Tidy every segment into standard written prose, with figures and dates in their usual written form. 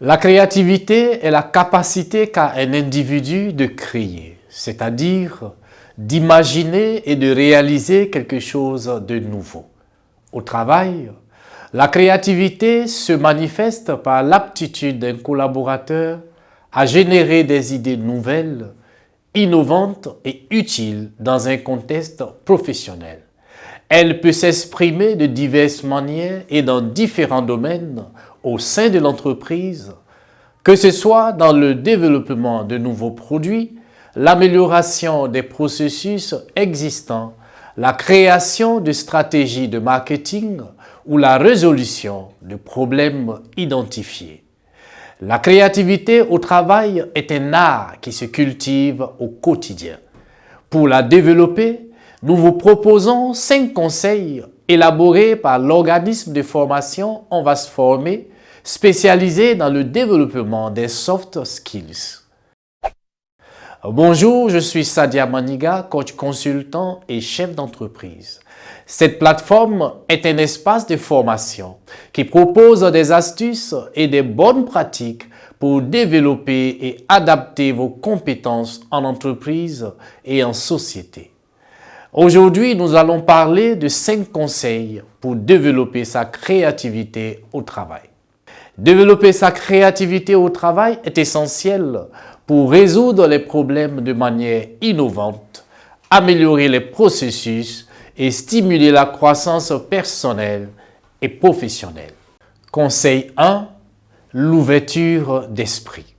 La créativité est la capacité qu'a un individu de créer, c'est-à-dire d'imaginer et de réaliser quelque chose de nouveau. Au travail, la créativité se manifeste par l'aptitude d'un collaborateur à générer des idées nouvelles, innovantes et utiles dans un contexte professionnel. Elle peut s'exprimer de diverses manières et dans différents domaines au sein de l'entreprise, que ce soit dans le développement de nouveaux produits, l'amélioration des processus existants, la création de stratégies de marketing ou la résolution de problèmes identifiés. La créativité au travail est un art qui se cultive au quotidien. Pour la développer, nous vous proposons 5 conseils élaborés par l'organisme de formation On va se former, spécialisé dans le développement des soft skills. Bonjour, je suis Sadia Maniga, coach consultant et chef d'entreprise. Cette plateforme est un espace de formation qui propose des astuces et des bonnes pratiques pour développer et adapter vos compétences en entreprise et en société. Aujourd'hui, nous allons parler de 5 conseils pour développer sa créativité au travail. Développer sa créativité au travail est essentiel pour résoudre les problèmes de manière innovante, améliorer les processus et stimuler la croissance personnelle et professionnelle. Conseil 1. L'ouverture d'esprit.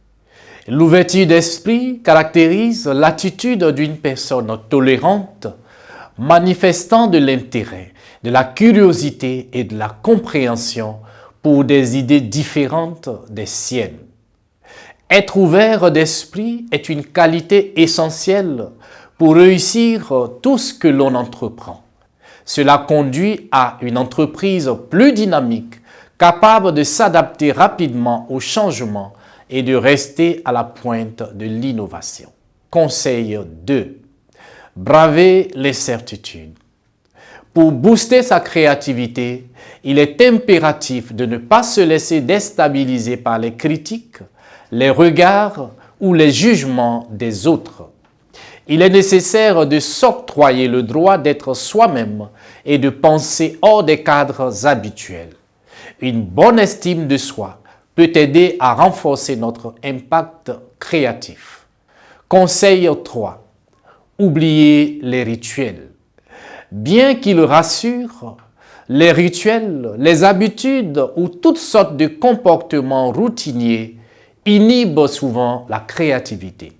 L'ouverture d'esprit caractérise l'attitude d'une personne tolérante, manifestant de l'intérêt, de la curiosité et de la compréhension pour des idées différentes des siennes. Être ouvert d'esprit est une qualité essentielle pour réussir tout ce que l'on entreprend. Cela conduit à une entreprise plus dynamique, capable de s'adapter rapidement aux changements et de rester à la pointe de l'innovation. Conseil 2. Braver l'incertitude. Pour booster sa créativité, il est impératif de ne pas se laisser déstabiliser par les critiques, les regards ou les jugements des autres. Il est nécessaire de s'octroyer le droit d'être soi-même et de penser hors des cadres habituels. Une bonne estime de soi peut aider à renforcer notre impact créatif. Conseil 3. Oubliez les rituels. Bien qu'ils rassurent, les rituels, les habitudes ou toutes sortes de comportements routiniers inhibent souvent la créativité.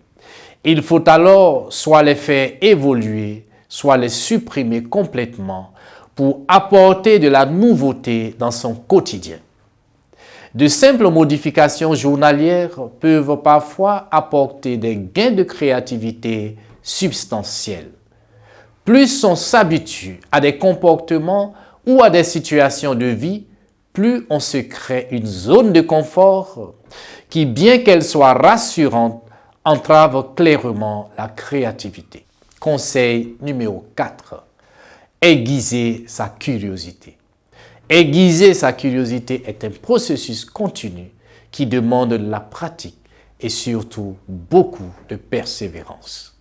Il faut alors soit les faire évoluer, soit les supprimer complètement pour apporter de la nouveauté dans son quotidien. De simples modifications journalières peuvent parfois apporter des gains de créativité substantiels. Plus on s'habitue à des comportements ou à des situations de vie, plus on se crée une zone de confort qui, bien qu'elle soit rassurante, entrave clairement la créativité. Conseil numéro 4. Aiguiser sa curiosité. Aiguiser sa curiosité est un processus continu qui demande de la pratique et surtout beaucoup de persévérance.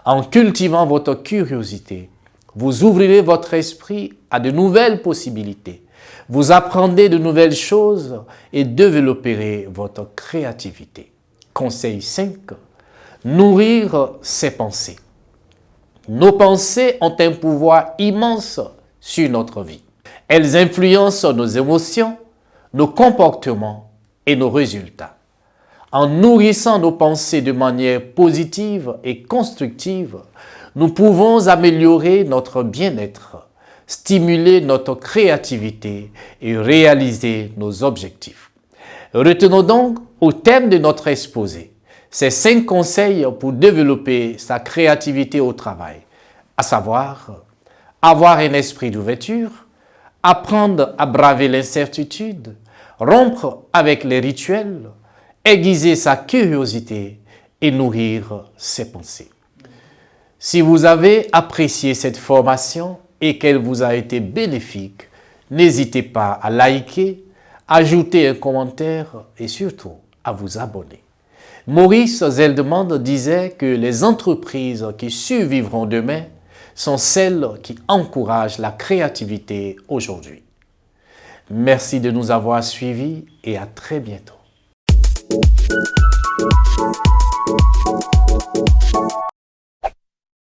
En cultivant votre curiosité, vous ouvrirez votre esprit à de nouvelles possibilités. Vous apprendrez de nouvelles choses et développerez votre créativité. Conseil 5. Nourrir ses pensées. Nos pensées ont un pouvoir immense sur notre vie. Elles influencent nos émotions, nos comportements et nos résultats. En nourrissant nos pensées de manière positive et constructive, nous pouvons améliorer notre bien-être, stimuler notre créativité et réaliser nos objectifs. Retenons donc au thème de notre exposé ces 5 conseils pour développer sa créativité au travail, à savoir avoir un esprit d'ouverture, apprendre à braver l'incertitude, rompre avec les rituels, aiguiser sa curiosité et nourrir ses pensées. Si vous avez apprécié cette formation et qu'elle vous a été bénéfique, N'hésitez pas à liker, ajouter un commentaire et surtout à vous abonner. Maurice Zeldman disait que les entreprises qui survivront demain sont celles qui encouragent la créativité aujourd'hui. Merci de nous avoir suivis et à très bientôt.